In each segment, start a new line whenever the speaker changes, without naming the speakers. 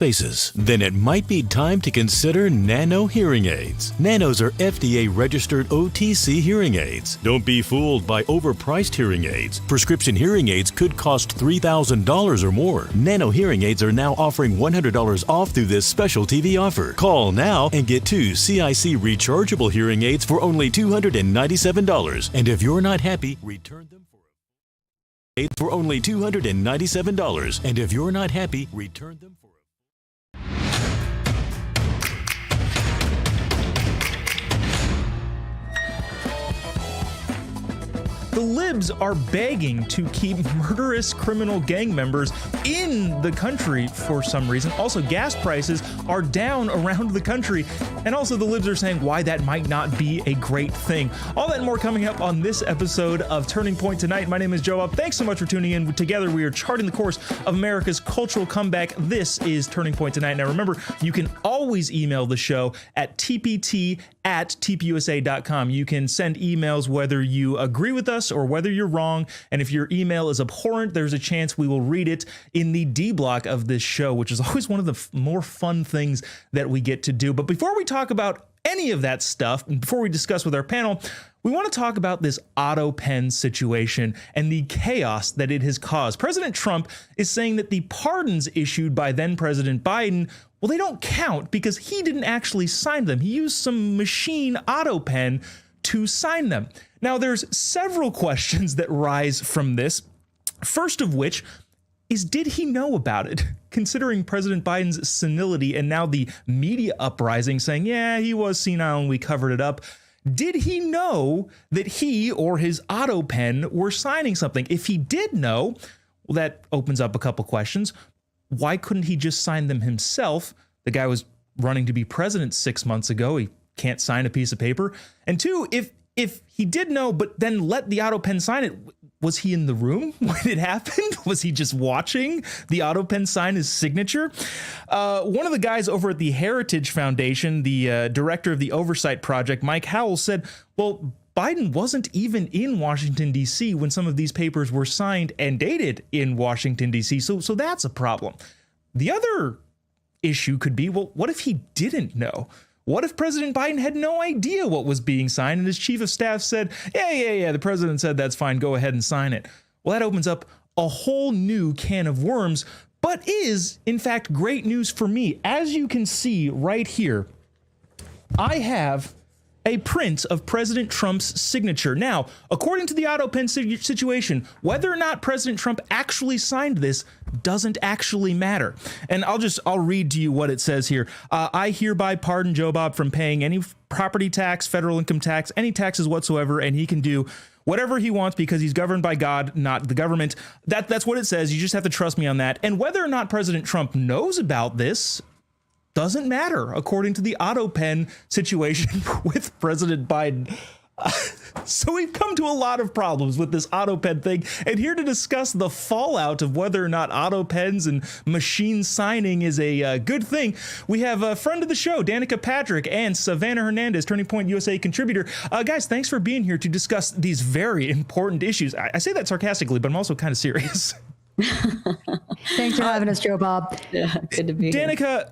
faces, then it might be time to consider Nano hearing aids. Nanos are FDA-registered OTC hearing aids. Don't be fooled by overpriced hearing aids. Prescription hearing aids could cost $3,000 or more. Nano hearing aids are now offering $100 off through this special TV offer. Call now and get 2 CIC rechargeable hearing aids for only $297. And if you're not happy, return them for only $297. And if you're not happy, return them for
The libs are begging to keep murderous criminal gang members in the country for some reason. Also, gas prices are down around the country. And also the libs are saying why that might not be a great thing. All that and more coming up on this episode of Turning Point Tonight. My name is JoBob. Thanks so much for tuning in. Together we are charting the course of America's cultural comeback. This is Turning Point Tonight. Now remember, you can always email the show at tpt@tpusa.com. You can send emails whether you agree with us or whether you're wrong. And if your email is abhorrent, there's a chance we will read it in the D block of this show, which is always one of the more fun things that we get to do. But before we talk about any of that stuff, and before we discuss with our panel, we want to talk about this autopen situation and the chaos that it has caused. President Trump is saying that the pardons issued by then President Biden, well, they don't count because he didn't actually sign them. He used some machine autopen to sign them. Now, there's several questions that rise from this. First of which is, did he know about it? Considering President Biden's senility and now the media uprising saying, yeah, he was senile and we covered it up. Did he know that he or his autopen were signing something? If he did know, well, that opens up a couple questions. Why couldn't he just sign them himself? The guy was running to be president 6 months ago. He can't sign a piece of paper. And two, if he did know, but then let the autopen sign it, was he in the room when it happened? Was he just watching the autopen sign his signature? One of the guys over at the Heritage Foundation, the director of the Oversight Project, Mike Howell, said, well, Biden wasn't even in Washington, D.C. when some of these papers were signed and dated in Washington, D.C. So that's a problem. The other issue could be, well, what if he didn't know? What if President Biden had no idea what was being signed and his chief of staff said, yeah, the president said that's fine, go ahead and sign it? Well, that opens up a whole new can of worms, but is, in fact, great news for me. As you can see right here, I have a print of President Trump's signature. Now, according to the autopen situation, whether or not President Trump actually signed this doesn't actually matter. And I'll read to you what it says here. I hereby pardon JoBob from paying any property tax, federal income tax, any taxes whatsoever, and he can do whatever he wants because he's governed by God, not the government. That's what it says. You just have to trust me on that. And whether or not President Trump knows about this doesn't matter, according to the autopen situation with President Biden. So we've come to a lot of problems with this autopen thing, and here to discuss the fallout of whether or not autopens and machine signing is a good thing, we have a friend of the show, Danica Patrick, and Savannah Hernandez, Turning Point USA contributor. Guys, thanks for being here to discuss these very important issues. I say that sarcastically, but I'm also kind of serious.
Thanks for having us, JoBob.
Yeah, good to be here.
Danica,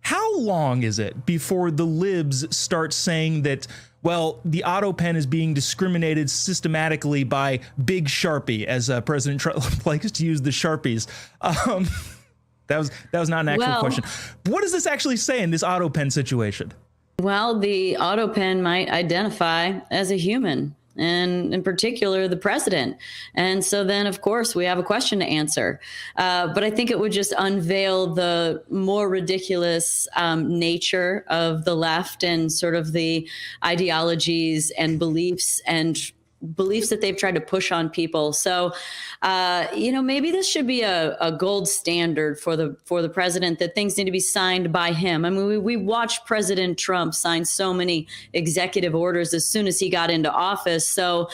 how long is it before the libs start saying that, well, the autopen is being discriminated systematically by Big Sharpie, as President Trump likes to use the Sharpies? That was not an actual question. What does this actually say in this autopen situation?
Well, the autopen might identify as a human, and in particular, the president. And so then, of course, we have a question to answer. But I think it would just unveil the more ridiculous nature of the left and sort of the ideologies and beliefs that they've tried to push on people. So, maybe this should be a gold standard for the president, that things need to be signed by him. I mean, we watched President Trump sign so many executive orders as soon as he got into office. So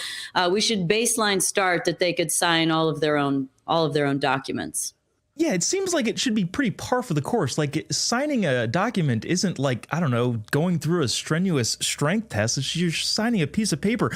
we should baseline start that they could sign all of their own documents.
Yeah, it seems like it should be pretty par for the course. Like signing a document isn't like, I don't know, going through a strenuous strength test. It's you're signing a piece of paper.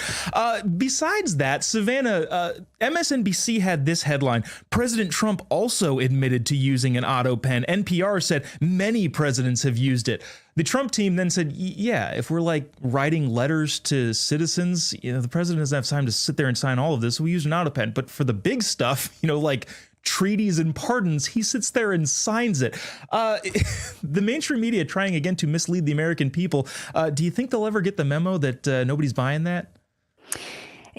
Besides that, Savannah, MSNBC had this headline. President Trump also admitted to using an auto pen. NPR said many presidents have used it. The Trump team then said, yeah, if we're like writing letters to citizens, the president doesn't have time to sit there and sign all of this. So we use an auto pen. But for the big stuff, like treaties and pardons, he sits there and signs it. The mainstream media trying again to mislead the American people. Do you think they'll ever get the memo that nobody's buying that?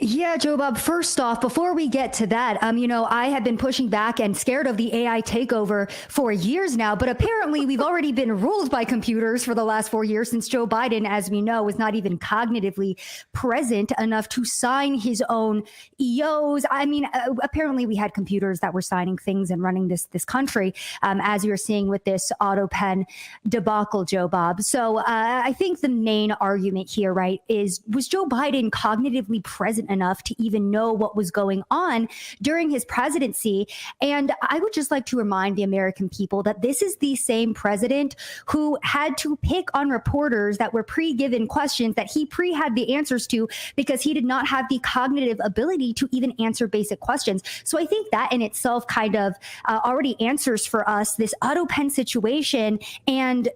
Yeah, JoBob, first off, before we get to that, I have been pushing back and scared of the AI takeover for years now, but apparently we've already been ruled by computers for the last 4 years since Joe Biden, as we know, was not even cognitively present enough to sign his own EOs. I mean, apparently we had computers that were signing things and running this country, as you're seeing with this auto pen debacle, JoBob. So I think the main argument here, right, was Joe Biden cognitively present enough to even know what was going on during his presidency? And I would just like to remind the American people that this is the same president who had to pick on reporters that were pre-given questions that he had the answers to because he did not have the cognitive ability to even answer basic questions. So I think that in itself kind of already answers for us this auto pen situation and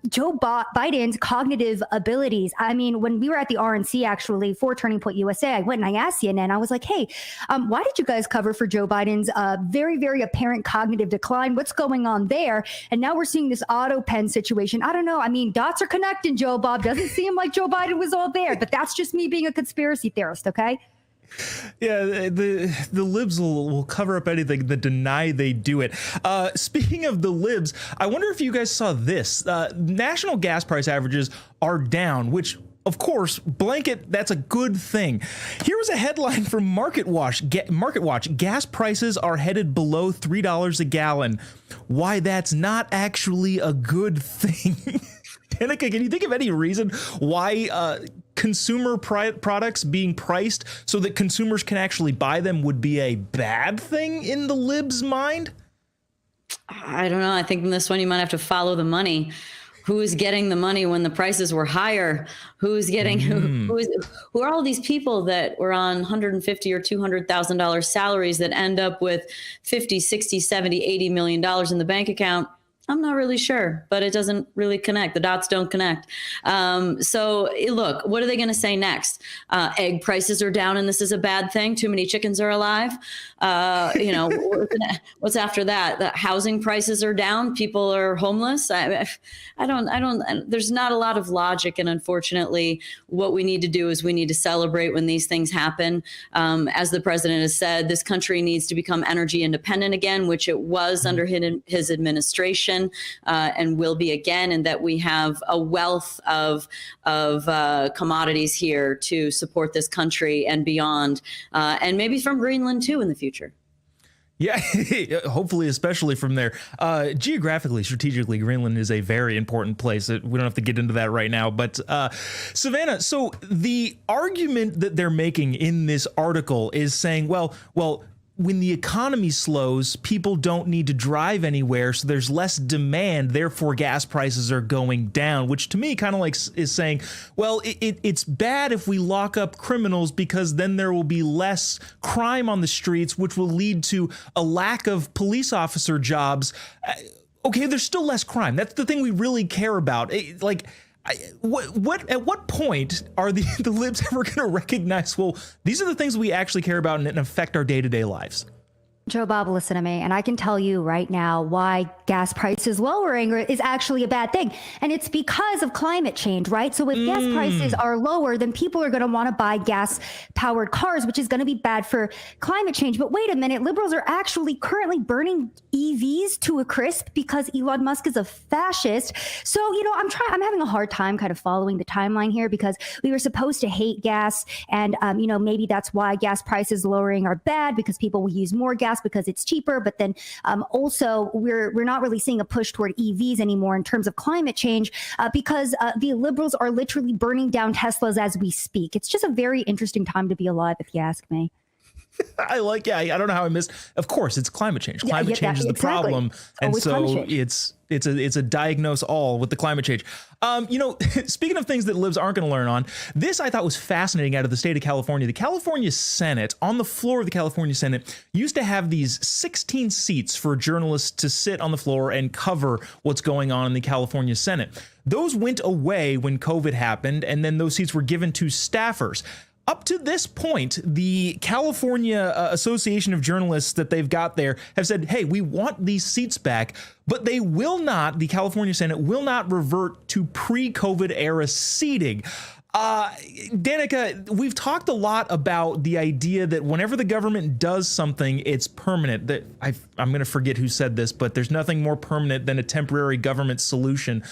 Joe Biden's cognitive abilities. I mean, when we were at the RNC, actually, for Turning Point USA, I went and I asked CNN, I was like, hey, why did you guys cover for Joe Biden's very, very apparent cognitive decline? What's going on there? And now we're seeing this auto pen situation. I don't know. I mean, dots are connecting, JoBob. Doesn't seem like Joe Biden was all there, but that's just me being a conspiracy theorist, okay?
Yeah, the libs will cover up anything that deny they do it. Speaking of the libs, I wonder if you guys saw this. National gas price averages are down, which of course, blanket, that's a good thing. Here was a headline from MarketWatch. Gas prices are headed below $3 a gallon. Why that's not actually a good thing. Danica, can you think of any reason why consumer products being priced so that consumers can actually buy them would be a bad thing in the libs' mind?
I don't know. I think in this one you might have to follow the money. Who is getting the money when the prices were higher? Who's getting who are all these people that were on $150,000 or $200,000 salaries that end up with 50, 60, 70, $80 million in the bank account? I'm not really sure, but it doesn't really connect. The dots don't connect. So look, what are they going to say next? Egg prices are down and this is a bad thing. Too many chickens are alive. What's after that? The housing prices are down. People are homeless. I don't, there's not a lot of logic. And unfortunately, what we need to do is we need to celebrate when these things happen. As the president has said, this country needs to become energy independent again, which it was under his administration. And will be again, and that we have a wealth of commodities here to support this country and beyond, and maybe from Greenland too in the future.
Yeah, hopefully, especially from there. Geographically, strategically, Greenland is a very important place. We don't have to get into that right now. But Savannah, so the argument that they're making in this article is saying, well, when the economy slows, people don't need to drive anywhere, so there's less demand, therefore gas prices are going down, which to me kind of like is saying, well, it's bad if we lock up criminals because then there will be less crime on the streets, which will lead to a lack of police officer jobs. Okay, there's still less crime. That's the thing we really care about. At what point are the libs ever going to recognize, well, these are the things we actually care about and affect our day-to-day lives?
JoBob, listen to me, and I can tell you right now why gas prices lowering is actually a bad thing. And it's because of climate change, right? So if gas prices are lower, then people are going to want to buy gas-powered cars, which is going to be bad for climate change. But wait a minute, liberals are actually currently burning EVs to a crisp because Elon Musk is a fascist. So, I'm having a hard time kind of following the timeline here because we were supposed to hate gas. And, maybe that's why gas prices lowering are bad because people will use more gas because it's cheaper. But then also we're not really seeing a push toward EVs anymore in terms of climate change because the liberals are literally burning down Teslas as we speak. It's just a very interesting time to be alive, if you ask me.
I don't know how I missed. Of course, it's climate change. Climate change is the problem, and so it's a diagnose all with the climate change. Speaking of things that libs aren't going to learn on, this I thought was fascinating out of the state of California. The California Senate, on the floor of the California Senate, used to have these 16 seats for journalists to sit on the floor and cover what's going on in the California Senate. Those went away when COVID happened, and then those seats were given to staffers. Up to this point, the California Association of Journalists that they've got there have said, hey, we want these seats back, but they will not, the California Senate will not revert to pre-COVID era seating. Danica, we've talked a lot about the idea that whenever the government does something, it's permanent. That I'm going to forget who said this, but there's nothing more permanent than a temporary government solution.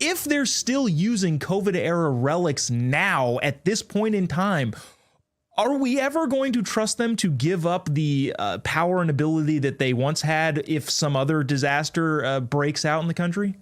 If they're still using COVID era relics now at this point in time, are we ever going to trust them to give up the power and ability that they once had if some other disaster breaks out in the country?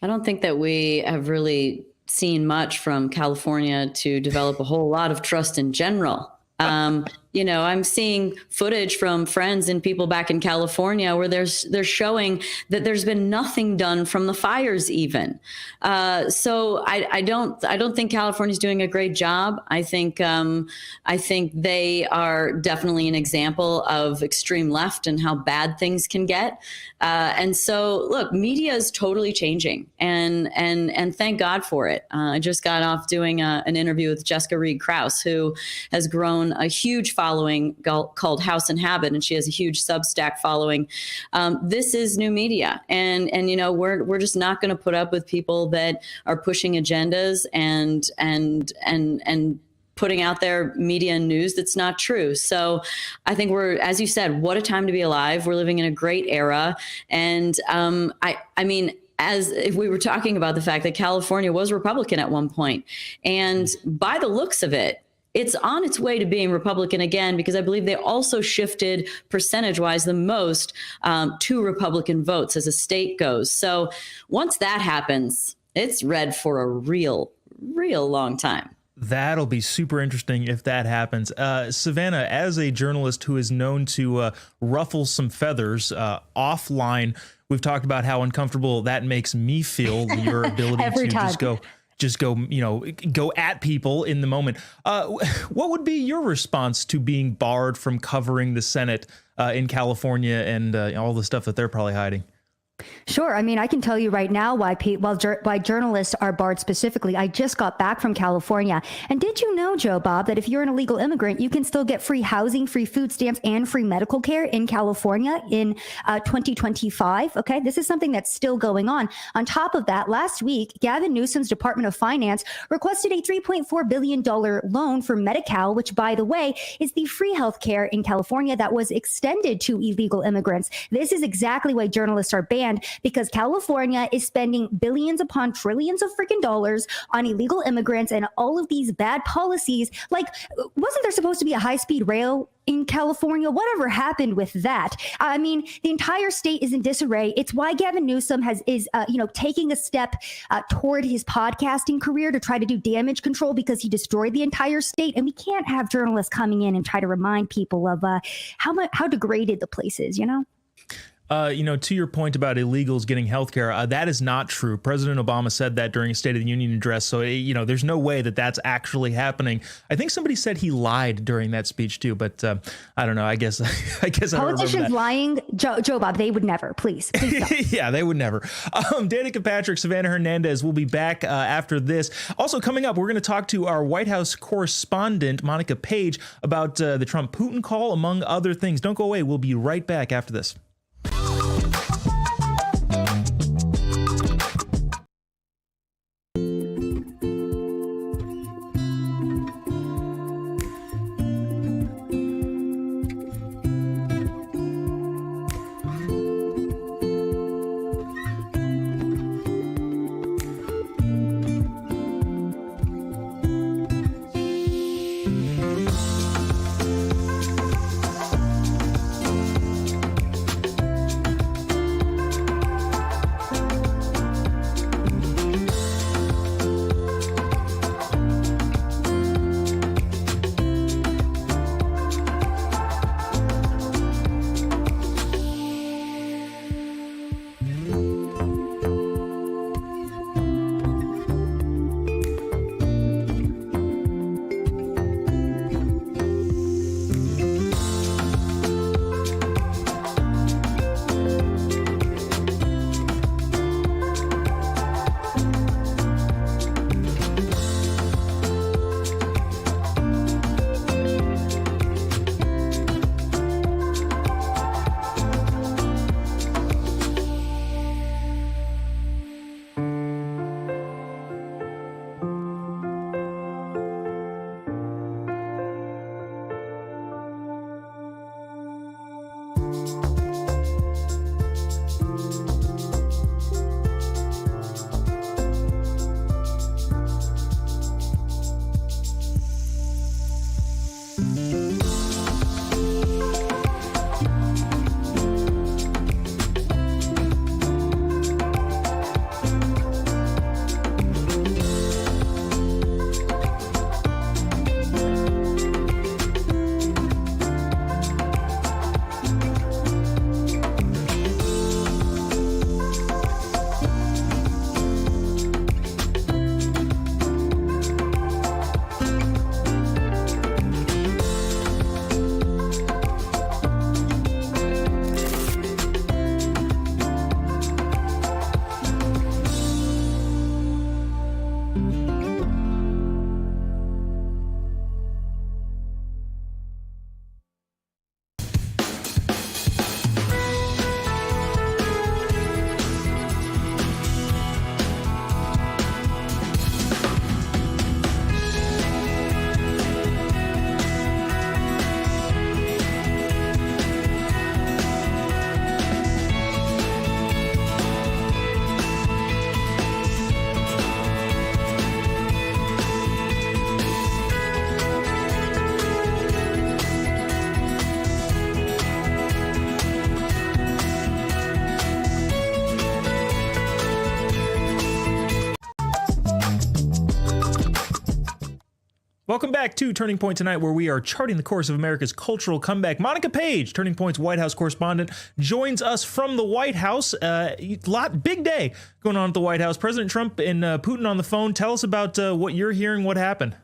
I don't think that we have really seen much from California to develop a whole lot of trust in general. I'm seeing footage from friends and people back in California where they're showing that there's been nothing done from the fires even. So I don't think California's doing a great job. I think they are definitely an example of extreme left and how bad things can get. And so look, media is totally changing and thank God for it. I just got off doing an interview with Jessica Reed Krause, who has grown a huge following called House and Habit, and she has a huge Substack following. This is new media, and we're just not going to put up with people that are pushing agendas and putting out there media and news that's not true. So I think as you said, what a time to be alive. We're living in a great era, and as if we were talking about the fact that California was Republican at one point, and by the looks of it, it's on its way to being Republican again, because I believe they also shifted percentage-wise the most to Republican votes as a state goes. So once that happens, it's red for a real long time.
That'll be super interesting if that happens. Savannah, as a journalist who is known to ruffle some feathers offline, we've talked about how uncomfortable that makes me feel, your ability to just go at people in the moment. What would be your response to being barred from covering the Senate in California and all the stuff that they're probably hiding?
Sure. I mean, I can tell you right now why journalists are barred specifically. I just got back from California. And did you know, JoBob, that if you're an illegal immigrant, you can still get free housing, free food stamps, and free medical care in California in 2025? Okay, this is something that's still going on. On top of that, last week, Gavin Newsom's Department of Finance requested a $3.4 billion loan for Medi-Cal, which, by the way, is the free health care in California that was extended to illegal immigrants. This is exactly why journalists are banned, because California is spending billions upon trillions of freaking dollars on illegal immigrants and all of these bad policies. Like, wasn't there supposed to be a high-speed rail in California? Whatever happened with that? I mean, the entire state is in disarray. It's why Gavin Newsom is taking a step toward his podcasting career to try to do damage control, because he destroyed the entire state. And we can't have journalists coming in and try to remind people of how degraded the place is,
To your point about illegals getting health care, that is not true. President Obama said that during a State of the Union address. So, there's no way that that's actually happening. I think somebody said he lied during that speech, too. But I don't know. I guess
politicians lying, JoBob, they would never. Please don't.
Yeah, they would never. Danica Patrick, Savannah Hernandez will be back after this. Also coming up, we're going to talk to our White House correspondent, Monica Page, about the Trump-Putin call, among other things. Don't go away. We'll be right back after this. Welcome back to Turning Point Tonight, where we are charting the course of America's cultural comeback. Monica Page, Turning Point's White House correspondent, joins us from the White House. Big day going on at the White House. President Trump and Putin on the phone. Tell us about what you're hearing, what happened.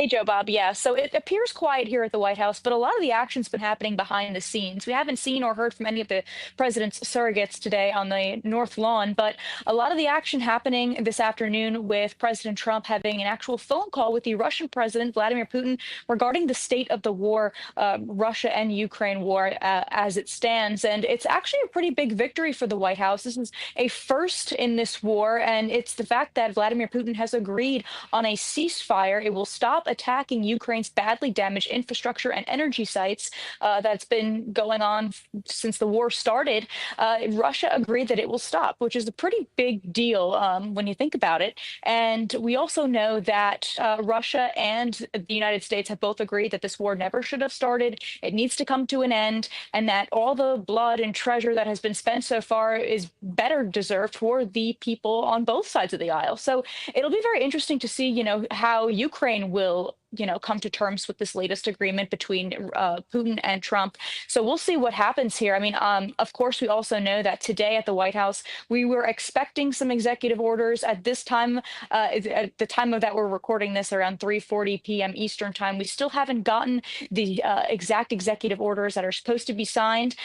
Hey, JoBob. Yeah, so it appears quiet here at the White House, but a lot of the action's been happening behind the scenes. We haven't seen or heard from any of the president's surrogates today on the North Lawn, but a lot of the action happening this afternoon with President Trump having an actual phone call with the Russian president, Vladimir Putin, regarding the state of the war, Russia and Ukraine war as it stands. And it's actually a pretty big victory for the White House. This is a first in this war, and it's the fact that Vladimir Putin has agreed on a ceasefire. It will stop attacking Ukraine's badly damaged infrastructure and energy sites that's been going on since the war started. Russia agreed that it will stop, which is a pretty big deal when you think about it. And we also know that Russia and the United States have both agreed that this war never should have started. It needs to come to an end, and that all the blood and treasure that has been spent so far is better deserved for the people on both sides of the aisle. So it'll be very interesting to see, how Ukraine will come to terms with this latest agreement between Putin and Trump. So we'll see what happens here. I mean, of course, we also know that today at the White House, we were expecting some executive orders at this time, at the time of that we're recording this around 3:40 p.m. Eastern time. We still haven't gotten the exact executive orders that are supposed to be signed.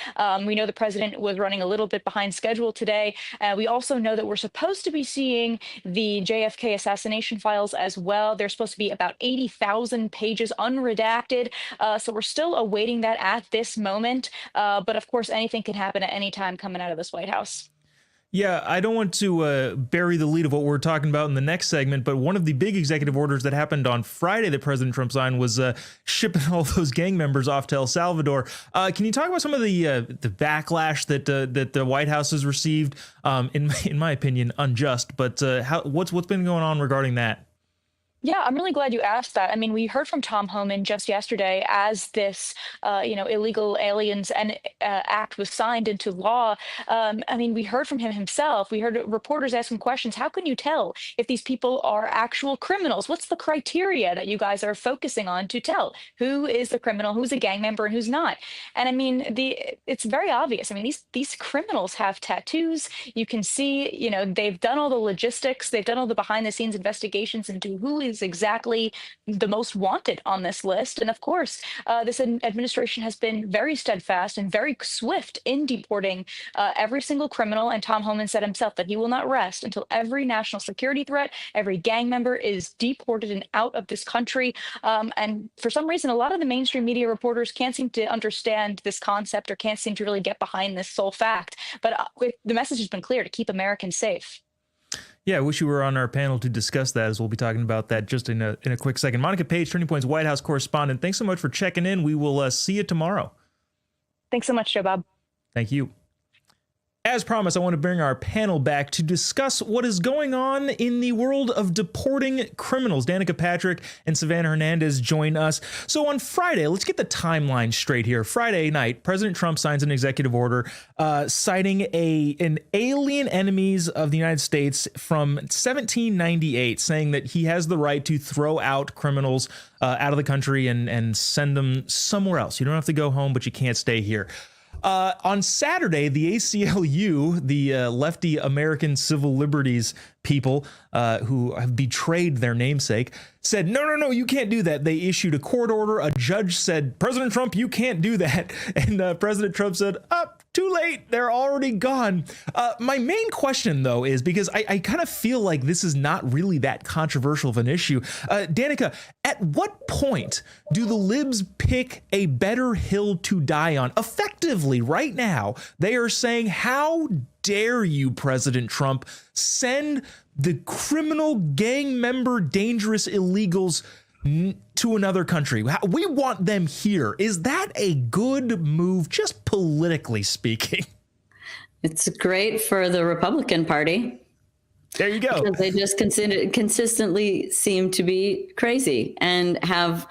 We know the president was running a little bit behind schedule today. We also know that we're supposed to be seeing the JFK assassination files as well. They're supposed to be about 80,000 pages unredacted. So we're still awaiting that at this moment. But of course, anything can happen at any time coming out of this White House.
Yeah, I don't want to bury the lead of what we're talking about in the next segment, but one of the big executive orders that happened on Friday that President Trump signed was shipping all those gang members off to El Salvador. Can you talk about some of the backlash that the White House has received? In my opinion, unjust, but what's been going on regarding that?
Yeah, I'm really glad you asked that. I mean, we heard from Tom Homan just yesterday as this, illegal aliens and act was signed into law. I mean, we heard from him himself. We heard reporters ask him questions. How can you tell if these people are actual criminals? What's the criteria that you guys are focusing on to tell who is the criminal, who's a gang member, and who's not? And I mean, it's very obvious. I mean, these criminals have tattoos. You can see, they've done all the logistics. They've done all the behind the scenes investigations into who is exactly the most wanted on this list. And of course, this administration has been very steadfast and very swift in deporting every single criminal. And Tom Homan said himself that he will not rest until every national security threat, every gang member is deported and out of this country. And for some reason, a lot of the mainstream media reporters can't seem to understand this concept or can't seem to really get behind this sole fact. But the message has been clear: to keep Americans safe.
Yeah, I wish you were on our panel to discuss that, as we'll be talking about that just in a quick second. Monica Page, Turning Point's White House correspondent, thanks so much for checking in. We will see you tomorrow.
Thanks so much, JoBob.
Thank you. As promised, I want to bring our panel back to discuss what is going on in the world of deporting criminals. Danica Patrick and Savannah Hernandez join us. So on Friday, let's get the timeline straight here. Friday night, President Trump signs an executive order citing an alien enemies of the United States from 1798, saying that he has the right to throw out criminals out of the country and send them somewhere else. You don't have to go home, but you can't stay here. On Saturday, the ACLU, the lefty American Civil Liberties people who have betrayed their namesake, said, no, you can't do that. They issued a court order. A judge said, President Trump, you can't do that. And President Trump said, too late. They're already gone. My main question, though, is because I kind of feel like this is not really that controversial of an issue. Danica, at what point do the libs pick a better hill to die on? Effectively, right now, they are saying, how dare you, President Trump, send the criminal gang member, dangerous illegals to another country. We want them here. Is that a good move, just politically speaking?
It's great for the Republican Party.
There you go.
Because they just consistently seem to be crazy and have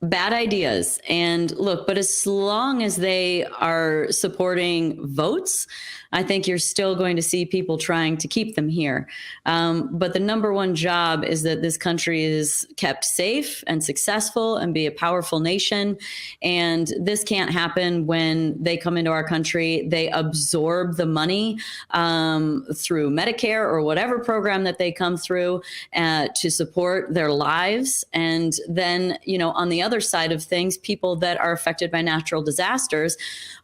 bad ideas. And look, but as long as they are supporting votes, I think you're still going to see people trying to keep them here. But the number one job is that this country is kept safe and successful and be a powerful nation. And this can't happen when they come into our country. They absorb the money through Medicare or whatever program that they come through to support their lives. And then, on the other side of things, people that are affected by natural disasters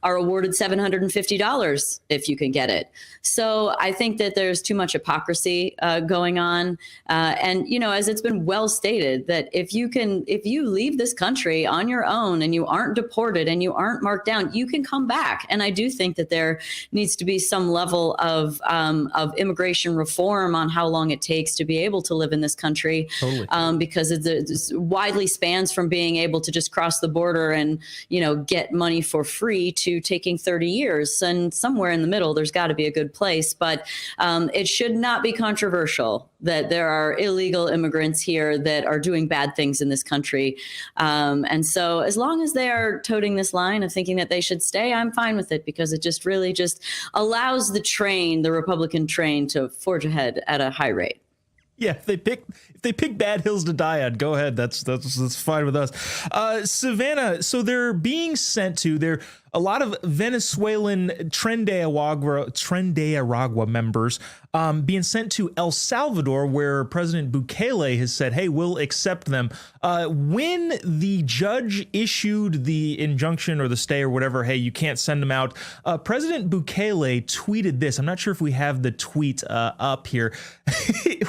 are awarded $750 if you can get it. So I think that there's too much hypocrisy going on. And, as it's been well stated, that if you leave this country on your own and you aren't deported and you aren't marked down, you can come back. And I do think that there needs to be some level of immigration reform on how long it takes to be able to live in this country. Totally. Because it widely spans from being able to just cross the border and, get money for free to taking 30 years. And somewhere in the middle, there's got to be a good place. But it should not be controversial that there are illegal immigrants here that are doing bad things in this country. And so as long as they are toting this line of thinking that they should stay, I'm fine with it, because it just really just allows the Republican train, to forge ahead at a high rate.
Yeah, if they pick bad hills to die on, go ahead. That's fine with us. Savannah, so they're being sent to a lot of Venezuelan Tren de Aragua members being sent to El Salvador, where President Bukele has said, hey, we'll accept them. When the judge issued the injunction or the stay or whatever, hey, you can't send them out, President Bukele tweeted this. I'm not sure if we have the tweet up here.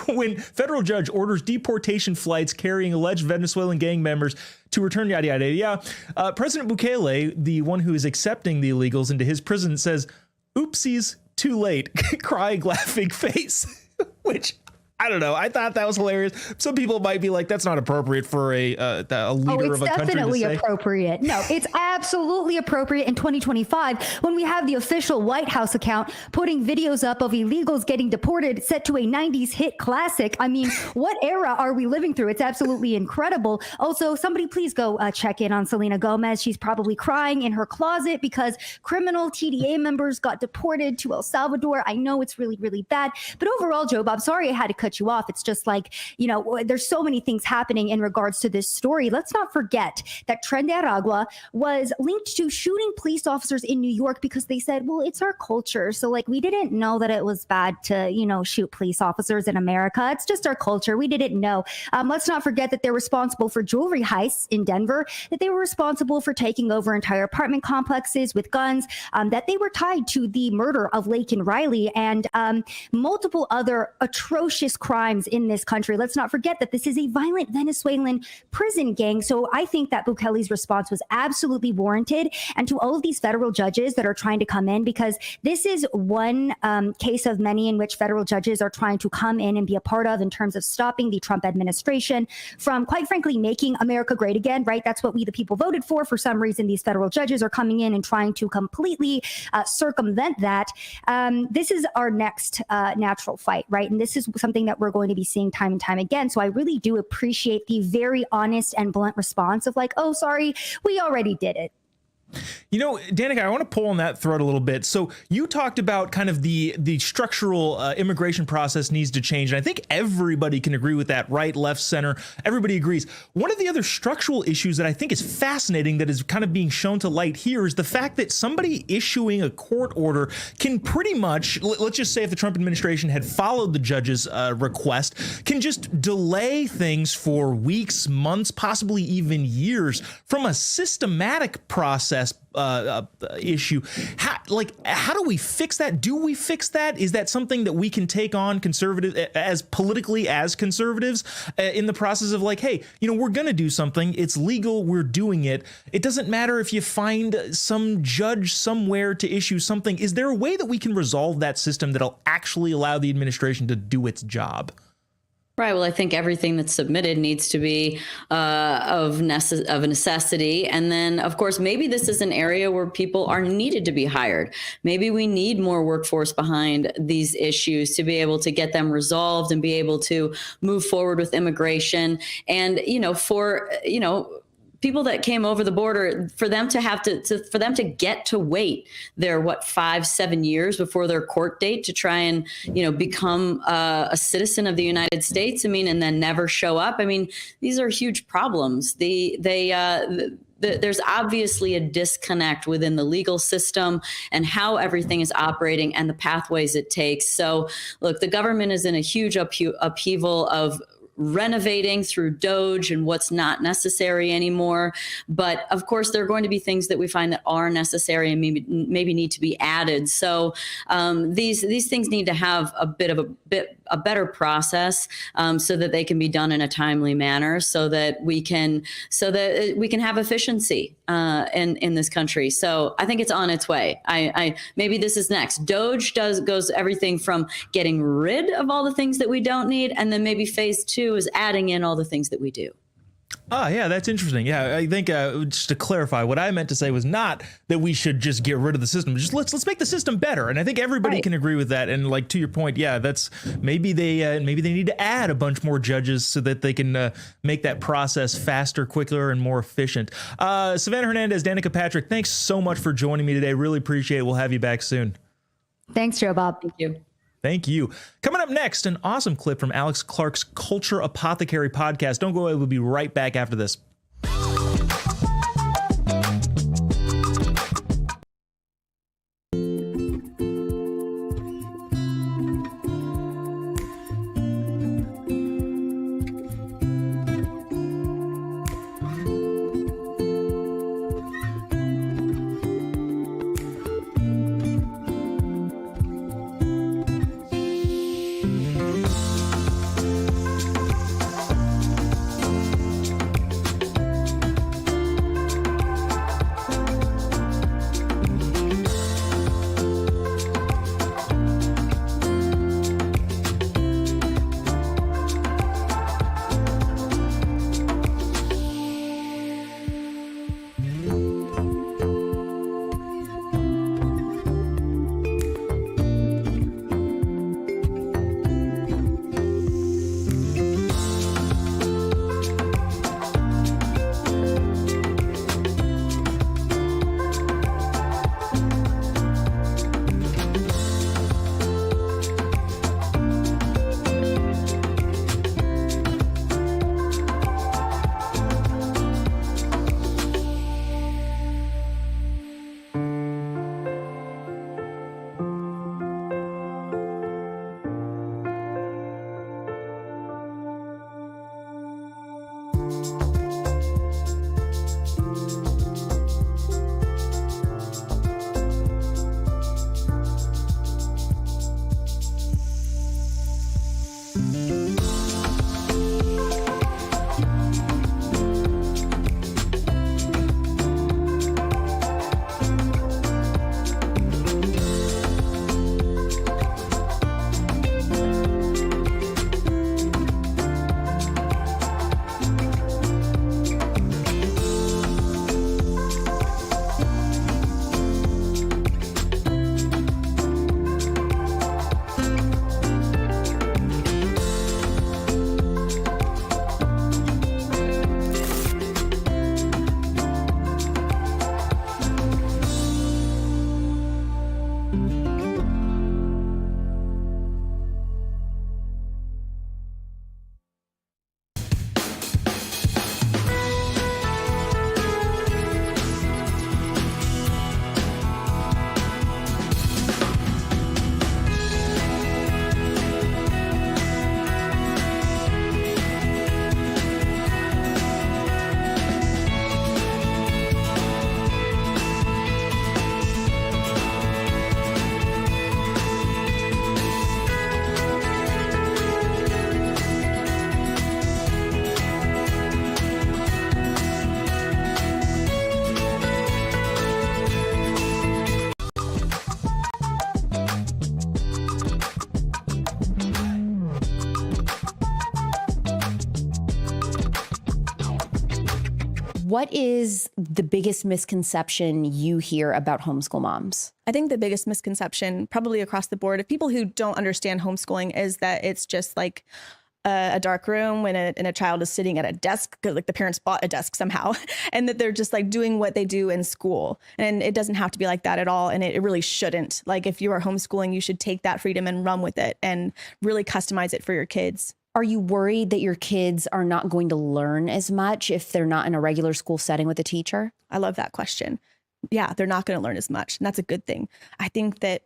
When federal judge orders deportation flights carrying alleged Venezuelan gang members to return, yada, yada, yada. President Bukele, the one who is accepting the illegals into his prison, says, oopsies, too late, crying, laughing face, which I don't know. I thought that was hilarious. Some people might be like, that's not appropriate for a leader of a country to say.
It's definitely appropriate. No, it's absolutely appropriate in 2025 when we have the official White House account putting videos up of illegals getting deported set to a 90s hit classic. I mean, what era are we living through? It's absolutely incredible. Also, somebody please go check in on Selena Gomez. She's probably crying in her closet because criminal TDA members got deported to El Salvador. I know it's really, really bad. But overall, JoBob, sorry I had to cut you off. It's just like, there's so many things happening in regards to this story. Let's not forget that Tren de Aragua was linked to shooting police officers in New York because they said, well, it's our culture. So we didn't know that it was bad to, shoot police officers in America. It's just our culture. We didn't know. Let's not forget that they're responsible for jewelry heists in Denver, that they were responsible for taking over entire apartment complexes with guns, that they were tied to the murder of Laken Riley and multiple other atrocious crimes in this country. Let's not forget that this is a violent Venezuelan prison gang. So I think that Bukele's response was absolutely warranted. And to all of these federal judges that are trying to come in, because this is one case of many in which federal judges are trying to come in and be a part of in terms of stopping the Trump administration from, quite frankly, making America great again, right? That's what we, the people, voted for. For some reason, these federal judges are coming in and trying to completely circumvent that. This is our next natural fight, right? And this is something that we're going to be seeing time and time again. So I really do appreciate the very honest and blunt response of oh, sorry, we already did it.
Danica, I want to pull on that thread a little bit. So you talked about kind of the structural immigration process needs to change. And I think everybody can agree with that, right, left, center. Everybody agrees. One of the other structural issues that I think is fascinating that is kind of being shown to light here is the fact that somebody issuing a court order can pretty much, let's just say if the Trump administration had followed the judge's request, can just delay things for weeks, months, possibly even years from a systematic process issue. How do we fix that? Do we fix that? Is that something that we can take on politically as conservatives in the process of hey, we're going to do something. It's legal. We're doing it. It doesn't matter if you find some judge somewhere to issue something. Is there a way that we can resolve that system that'll actually allow the administration to do its job?
Right. Well, I think everything that's submitted needs to be of a necessity. And then, of course, maybe this is an area where people are needed to be hired. Maybe we need more workforce behind these issues to be able to get them resolved and be able to move forward with immigration. And, people that came over the border, for them to have for them to get to wait their 5-7 years before their court date to try and become a citizen of the United States. I mean, and then never show up. I mean, these are huge problems. There's obviously a disconnect within the legal system and how everything is operating and the pathways it takes. So, look, the government is in a huge upheaval of renovating through DOGE and what's not necessary anymore. But of course, there are going to be things that we find that are necessary and maybe need to be added. So these things need to have a better process so that they can be done in a timely manner, so that we can have efficiency in this country. So I think it's on its way. I maybe this is next. DOGE goes everything from getting rid of all the things that we don't need, and then maybe phase 2 is adding in all the things that we do.
Oh, yeah, that's interesting. Yeah, I think just to clarify, what I meant to say was not that we should just get rid of the system. Just let's make the system better. And I think everybody can agree with that. And like, to your point, yeah, that's maybe they need to add a bunch more judges so that they can make that process faster, quicker, and more efficient. Savannah Hernandez, Danica Patrick, thanks so much for joining me today. Really appreciate it. We'll have you back soon.
Thanks, JoBob.
Thank you.
Thank you. Coming up next, an awesome clip from Alex Clark's Culture Apothecary podcast. Don't go away. We'll be right back after this.
What is the biggest misconception you hear about homeschool moms?
I think the biggest misconception, probably across the board, of people who don't understand homeschooling is that it's just like a dark room when a child is sitting at a desk because like the parents bought a desk somehow and that they're just like doing what they do in school. And it doesn't have to be like that at all. And it really shouldn't. Like if you are homeschooling, you should take that freedom and run with it and really customize it for your kids.
Are you worried that your kids are not going to learn as much if they're not in a regular school setting with a teacher?
I love that question. Yeah, they're not going to learn as much. And that's a good thing. I think that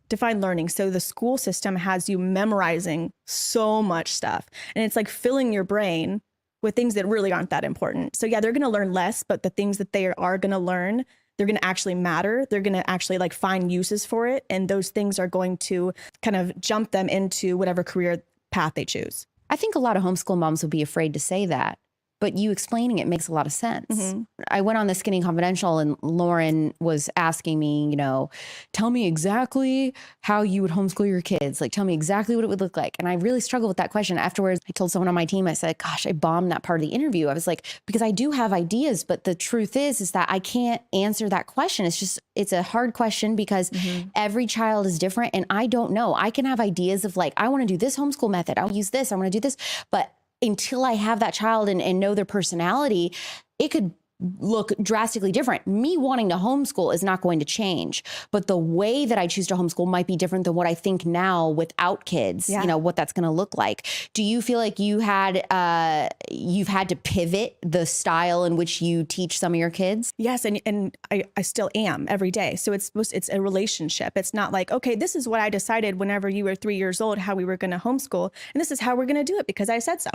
define learning. So the school system has you memorizing so much stuff and it's like filling your brain with things that really aren't that important. So yeah, they're going to learn less, but the things that they are going to learn, they're going to actually matter. They're going to actually like find uses for it. And those things are going to kind of jump them into whatever career path they choose.
I think a lot of homeschool moms would be afraid to say that, but you explaining it makes a lot of sense. Mm-hmm. I went on the Skinny Confidential and Lauren was asking me, you know, tell me exactly how you would homeschool your kids. Like, tell me exactly what it would look like. And I really struggled with that question. Afterwards, I told someone on my team, I said, gosh, I bombed that part of the interview. I was like, because I do have ideas, but the truth is that I can't answer that question. It's a hard question because every child is different. And I don't know. I can have ideas of like, I want to do this homeschool method. I'll use this. I want to do this. But until I have that child and know their personality, it could look drastically different. Me wanting to homeschool is not going to change, but the way that I choose to homeschool might be different than what I think now without kids, you know, what that's going to look like. Do you feel like you've had to pivot the style in which you teach some of your kids?
Yes. And I still am every day. So it's a relationship. It's not like, okay, this is what I decided whenever you were 3 years old, how we were going to homeschool. And this is how we're going to do it because I said so.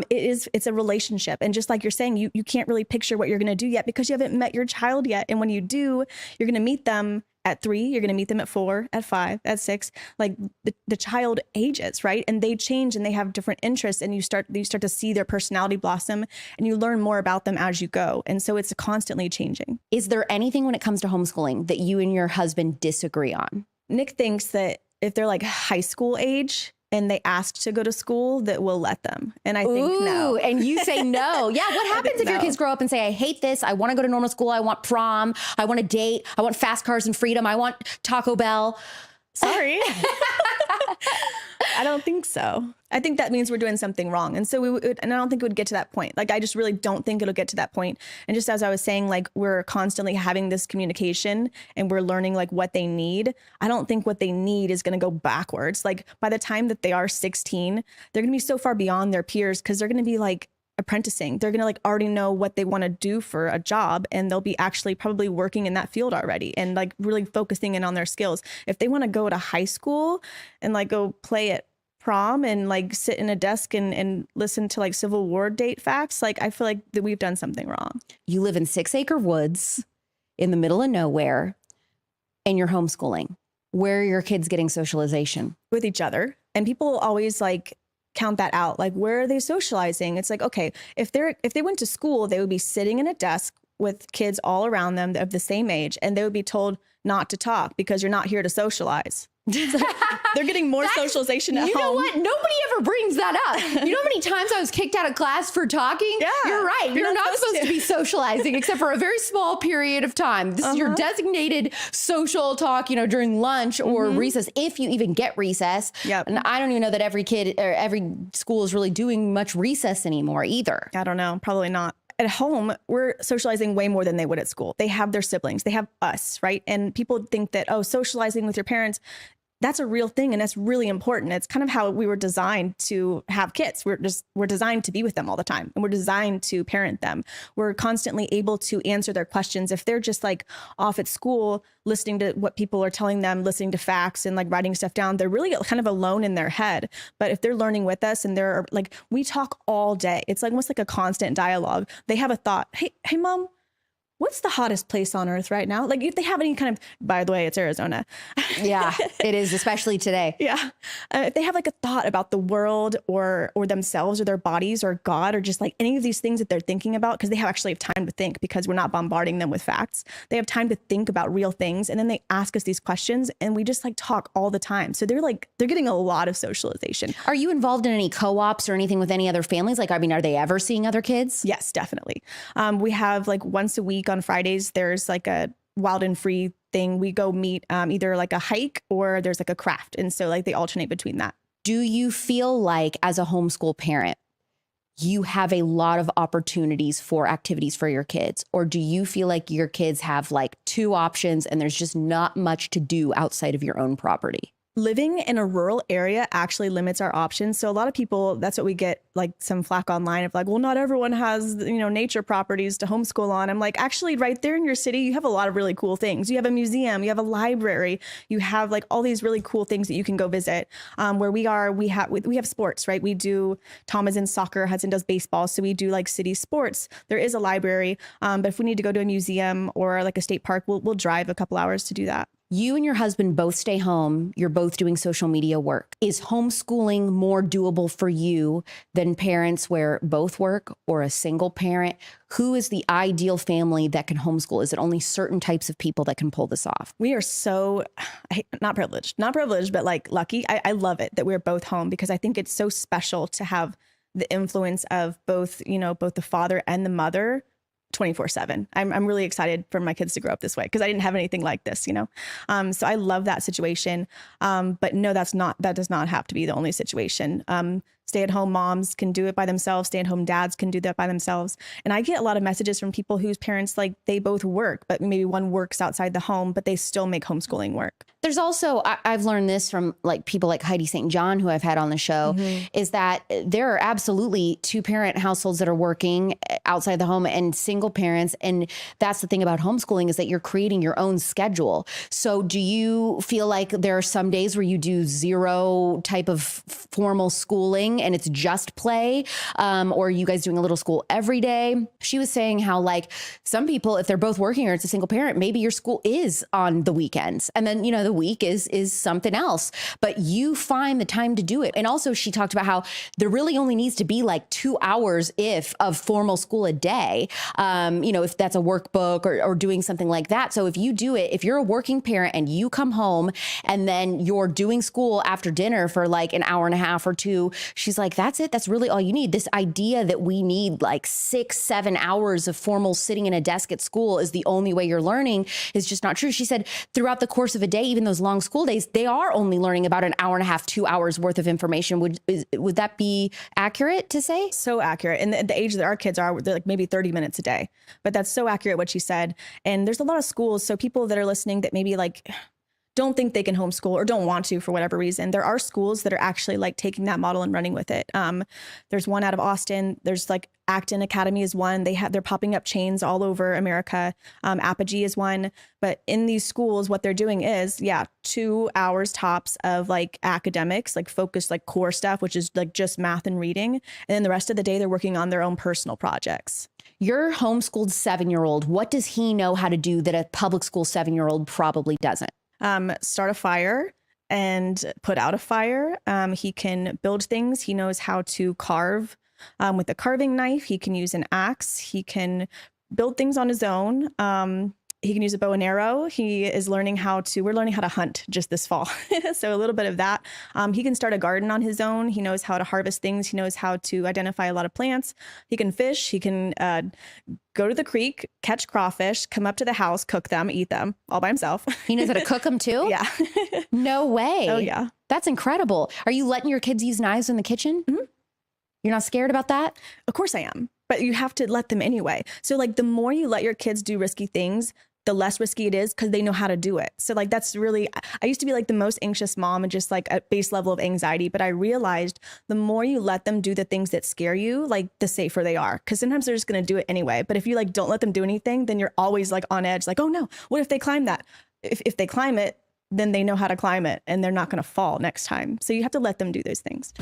It's a relationship. And just like you're saying, you can't really picture what you're going to do yet because you haven't met your child yet. And when you do, you're going to meet them at 3, you're going to meet them at 4, at 5, at 6, like the child ages, right? And they change and they have different interests and you start to see their personality blossom and you learn more about them as you go. And so it's constantly changing.
Is there anything when it comes to homeschooling that you and your husband disagree on?
Nick thinks that if they're like high school age, and they asked to go to school, that we'll let them. And I think no.
And you say no. Yeah. What happens if your kids grow up and say, I hate this. I want to go to normal school. I want prom. I want to date. I want fast cars and freedom. I want Taco Bell.
Sorry. I don't think so. I think that means we're doing something wrong. And so and I don't think it would get to that point. Like, I just really don't think it'll get to that point. And just as I was saying, like, we're constantly having this communication and we're learning like what they need. I don't think what they need is going to go backwards. Like by the time that they are 16, they're going to be so far beyond their peers because they're going to be like apprenticing. They're going to like already know what they want to do for a job. And they'll be actually probably working in that field already and like really focusing in on their skills. If they want to go to high school and like go play at prom and like sit in a desk and listen to like Civil War date facts, like I feel like that we've done something wrong.
You live in 6-acre woods in the middle of nowhere and you're homeschooling. Where are your kids getting socialization?
With each other. And people always like count that out. Like, where are they socializing? It's like, okay, if they went to school, they would be sitting in a desk with kids all around them of the same age, and they would be told not to talk because you're not here to socialize. They're getting more socialization at home.
You know what? Nobody ever brings that up. You know how many times I was kicked out of class for talking?
Yeah.
You're right. You're not supposed to be socializing except for a very small period of time. This is your designated social talk, you know, during lunch or recess, if you even get recess.
Yep.
And I don't even know that every kid or every school is really doing much recess anymore either.
I don't know. Probably not. At home, we're socializing way more than they would at school. They have their siblings. They have us, right? And people think that, oh, socializing with your parents, that's a real thing. And that's really important. It's kind of how we were designed to have kids. We're designed to be with them all the time. And we're designed to parent them. We're constantly able to answer their questions. If they're just like off at school, listening to what people are telling them, listening to facts and like writing stuff down, they're really kind of alone in their head. But if they're learning with us and they're like, we talk all day. It's like almost like a constant dialogue. They have a thought. Hey, mom, what's the hottest place on earth right now? Like if they have any kind of, by the way, it's Arizona.
Yeah, it is, especially today.
Yeah. If they have like a thought about the world or themselves or their bodies or God or just like any of these things that they're thinking about, because they actually have time to think because we're not bombarding them with facts. They have time to think about real things. And then they ask us these questions and we just like talk all the time. So they're getting a lot of socialization.
Are you involved in any co-ops or anything with any other families? Like, I mean, are they ever seeing other kids?
Yes, definitely. We have like once a week on Fridays, there's like a wild and free thing. We go meet either like a hike or there's like a craft. And so like they alternate between that.
Do you feel like as a homeschool parent, you have a lot of opportunities for activities for your kids? Or do you feel like your kids have like 2 options and there's just not much to do outside of your own property?
Living in a rural area actually limits our options. So a lot of people, that's what we get like some flack online of like, well, not everyone has, nature properties to homeschool on. I'm like, actually right there in your city, you have a lot of really cool things. You have a museum, you have a library, you have like all these really cool things that you can go visit. Where we have sports, right? We do, Tom is in soccer, Hudson does baseball. So we do like city sports. There is a library. But if we need to go to a museum or like a state park, we'll drive a couple hours to do that.
You and your husband both stay home. You're both doing social media work. Is homeschooling more doable for you than parents where both work or a single parent? Who is the ideal family that can homeschool? Is it only certain types of people that can pull this off?
We are so not privileged, but like lucky. I love it that we're both home because I think it's so special to have the influence of both the father and the mother 24/7. I'm really excited for my kids to grow up this way because I didn't have anything like this, So I love that situation. But no, that does not have to be the only situation. Stay-at-home moms can do it by themselves. Stay-at-home dads can do that by themselves. And I get a lot of messages from people whose parents, like, they both work, but maybe one works outside the home, but they still make homeschooling work.
There's also, I've learned this from like people like Heidi St. John, who I've had on the show, is that there are absolutely 2-parent households that are working outside the home and single parents. And that's the thing about homeschooling is that you're creating your own schedule. So do you feel like there are some days where you do 0 type of formal schooling and it's just play? Or are you guys doing a little school every day? She was saying how like some people, if they're both working or it's a single parent, maybe your school is on the weekends. And then, the week is something else, but you find the time to do it. And also she talked about how there really only needs to be like 2 hours of formal school a day. If that's a workbook or doing something like that. So if you do it, if you're a working parent and you come home and then you're doing school after dinner for like an hour and a half or 2, she's like, that's it. That's really all you need. This idea that we need like 6-7 hours of formal sitting in a desk at school is the only way you're learning is just not true. She said throughout the course of a day, even those long school days, they are only learning about an hour and a half, 2 hours worth of information. Would that be accurate to say?
So accurate. And the age that our kids are, they're like maybe 30 minutes a day, but that's so accurate what she said. And there's a lot of schools. So people that are listening that maybe like don't think they can homeschool or don't want to for whatever reason. There are schools that are actually like taking that model and running with it. There's one out of Austin. There's like Acton Academy is one. They're popping up chains all over America. Apogee is one. But in these schools, what they're doing is, 2 hours tops of like academics, like focused, like core stuff, which is like just math and reading. And then the rest of the day, they're working on their own personal projects.
Your homeschooled 7-year-old, what does he know how to do that a public school 7-year-old probably doesn't?
Start a fire and put out a fire. He can build things. He knows how to carve with a carving knife. He can use an axe. He can build things on his own. He can use a bow and arrow. We're learning how to hunt just this fall. So a little bit of that. He can start a garden on his own. He knows how to harvest things. He knows how to identify a lot of plants. He can fish. He can go to the creek, catch crawfish, come up to the house, cook them, eat them all by himself.
He knows how to cook them too?
Yeah.
No way.
Oh, yeah.
That's incredible. Are you letting your kids use knives in the kitchen? Mm-hmm. You're not scared about that?
Of course I am. But you have to let them anyway. So like the more you let your kids do risky things, the less risky it is because they know how to do it. So like that's really, I used to be like the most anxious mom and just like a base level of anxiety. But I realized the more you let them do the things that scare you, like the safer they are. Because sometimes they're just going to do it anyway. But if you like don't let them do anything, then you're always like on edge. Like, oh no, what if they climb that? If they climb it, then they know how to climb it and they're not going to fall next time. So you have to let them do those things.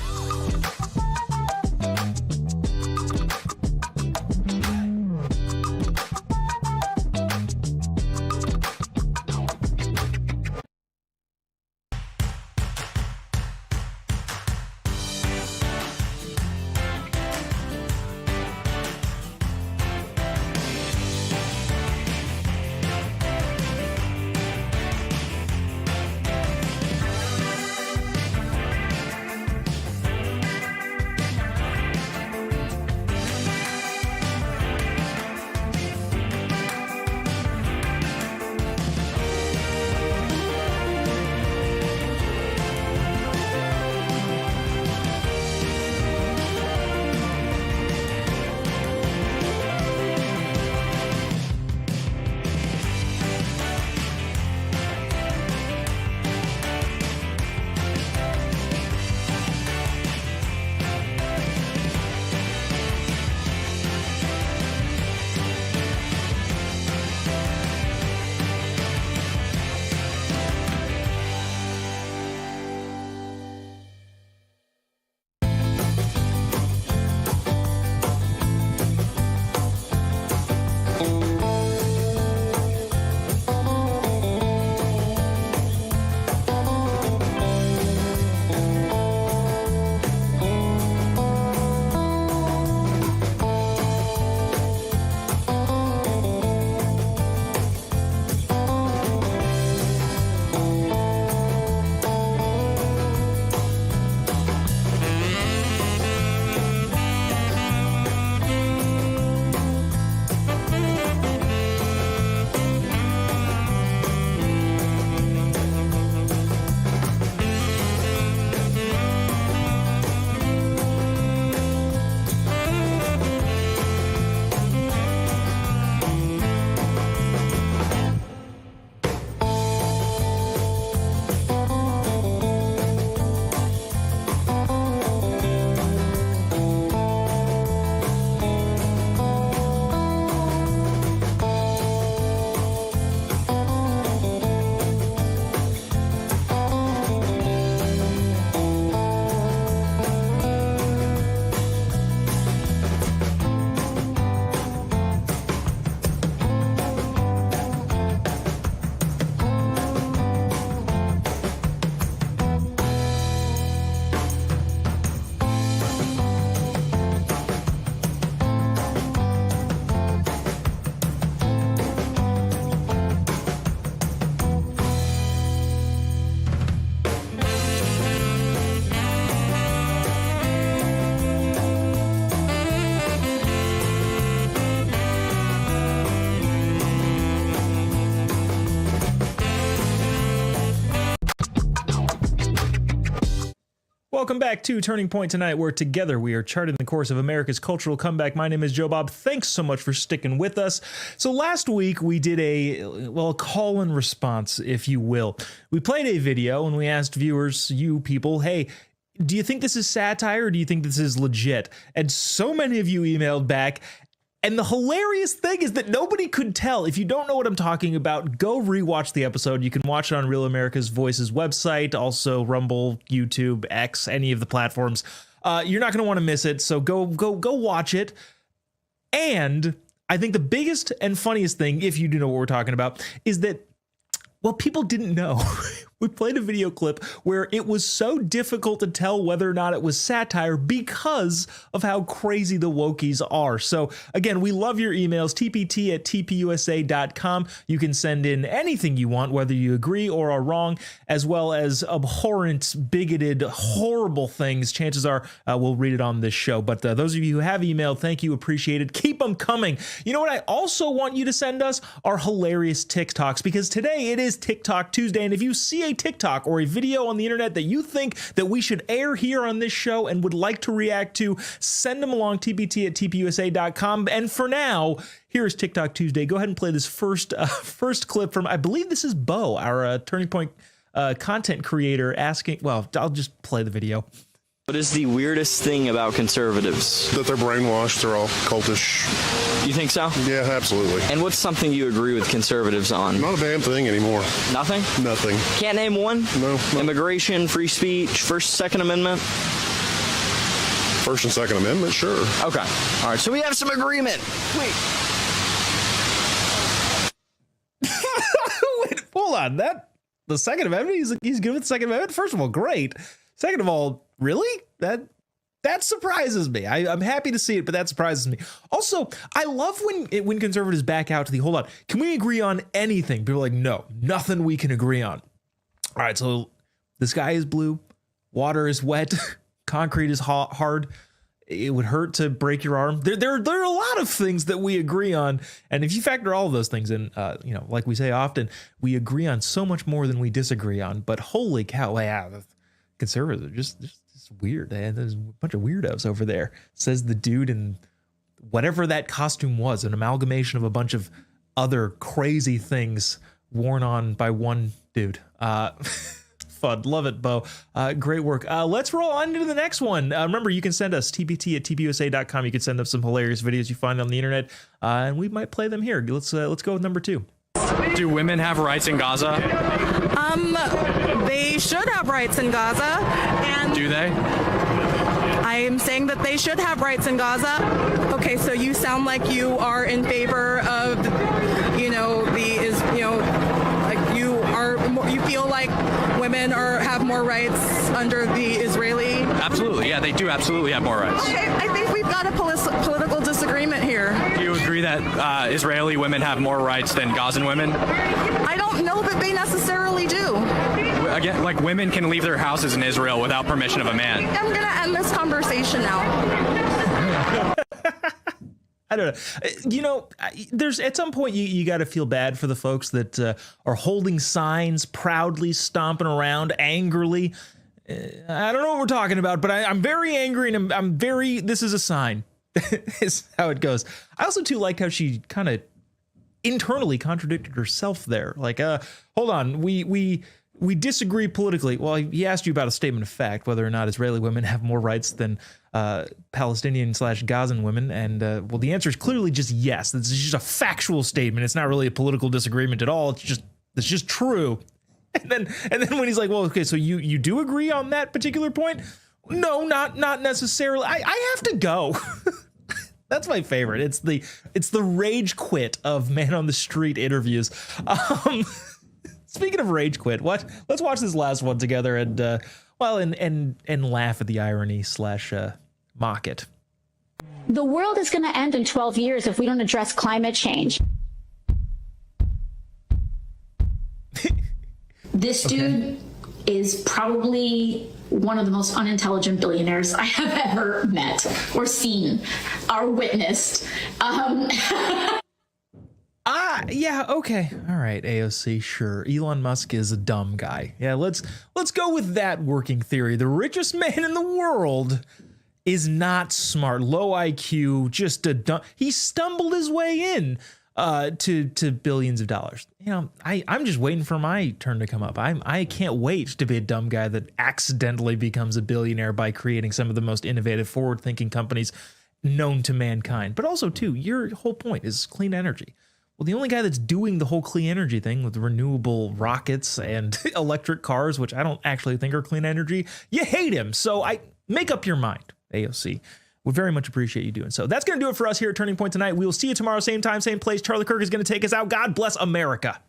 welcome back to Turning Point Tonight, where together we are charting the course of America's cultural comeback. My name is JoBob. Thanks so much for sticking with us. So last week we did a call and response, if you will. We played a video and we asked viewers, you people, hey, do you think this is satire or do you think this is legit? And so many of you emailed back. And the hilarious thing is that nobody could tell. If you don't know what I'm talking about, go rewatch the episode. You can watch it on Real America's Voices website, also Rumble, YouTube, X, any of the platforms. You're not going to want to miss it, so go watch it. And I think the biggest and funniest thing, if you do know what we're talking about, is that, well, people didn't know. We played a video clip where it was so difficult to tell whether or not it was satire because of how crazy the wokies are. So again, we love your emails, tpt@tpusa.com. You can send in anything you want, whether you agree or are wrong, as well as abhorrent, bigoted, horrible things. Chances are we'll read it on this show. But those of you who have emailed, thank you, appreciate it. Keep them coming. You know what I also want you to send us? Are hilarious TikToks, because today it is TikTok Tuesday, and if you see a TikTok or a video on the internet that you think that we should air here on this show and would like to react to, send them along, tpt@tpusa.com. And for now, here is TikTok Tuesday. Go ahead and play this first clip from, I believe this is Bo, our Turning Point content creator, asking, well, I'll just play the video.
What is the weirdest thing about conservatives?
That they're brainwashed, they're all cultish.
You think so?
Yeah, absolutely.
And what's something you agree with conservatives on?
Not a damn thing anymore.
Nothing?
Nothing.
Can't name one?
No.
Immigration, free speech, First, Second Amendment?
First and Second Amendment, sure.
Okay. All right, so we have some agreement.
Wait, hold on. The Second Amendment, he's good with the Second Amendment? First of all, great. Second of all, really? That surprises me. I'm happy to see it, but that surprises me. Also, I love when conservatives back out to the, hold on, can we agree on anything? People are like, no, nothing we can agree on. All right, so the sky is blue, water is wet, concrete is hard. It would hurt to break your arm. There are a lot of things that we agree on, and if you factor all of those things in, like we say often, we agree on so much more than we disagree on. But holy cow, yeah, conservatives are just weird. There's a bunch of weirdos over there, says the dude in whatever that costume was, an amalgamation of a bunch of other crazy things worn on by one dude. Fun. Love it, Bo. Great work. Let's roll on to the next one. Remember, you can send us tpt@tpusa.com. You can send us some hilarious videos you find on the internet, and we might play them here. Let's go with number 2.
Do women have rights in Gaza?
They should have rights in Gaza. And
Do they?
I am saying that they should have rights in Gaza. Okay, so you sound like you are in favor of, you feel like women have more rights under the Israeli.
Absolutely. Yeah, they do absolutely have more rights.
Okay, I think we've got a political disagreement here.
Do you agree that Israeli women have more rights than Gazan women?
I don't know that they necessarily do.
Again, like, women can leave their houses in Israel without permission of a man.
I'm going to end this conversation now.
I don't know. There's at some point you got to feel bad for the folks that are holding signs, proudly stomping around angrily. I don't know what we're talking about, but I'm very angry and I'm very, this is a sign. Is how it goes. I also too like how she kind of internally contradicted herself there. Like, hold on, we disagree politically. Well, he asked you about a statement of fact, whether or not Israeli women have more rights than Palestinian/Gazan women. And well, the answer is clearly just yes. It's just a factual statement. It's not really a political disagreement at all. It's just true. And then when he's like, well, okay, so you do agree on that particular point? No, not necessarily. I have to go. That's my favorite. It's the rage quit of man on the street interviews. Speaking of rage quit, let's watch this last one together and laugh at the irony / mock it.
The world is going to end in 12 years if we don't address climate change. This dude is probably one of the most unintelligent billionaires I have ever met or seen or witnessed.
Yeah, okay. All right, AOC, sure. Elon Musk is a dumb guy. Yeah, let's go with that working theory. The richest man in the world is not smart. Low IQ, just a dumb. He stumbled his way in to billions of dollars. You know, I'm just waiting for my turn to come up. I can't wait to be a dumb guy that accidentally becomes a billionaire by creating some of the most innovative, forward-thinking companies known to mankind. But also, too, your whole point is clean energy. Well, the only guy that's doing the whole clean energy thing with renewable rockets and electric cars, which I don't actually think are clean energy, you hate him. So make up your mind, AOC. We very much appreciate you doing so. That's going to do it for us here at Turning Point tonight. We will see you tomorrow, same time, same place. Charlie Kirk is going to take us out. God bless America.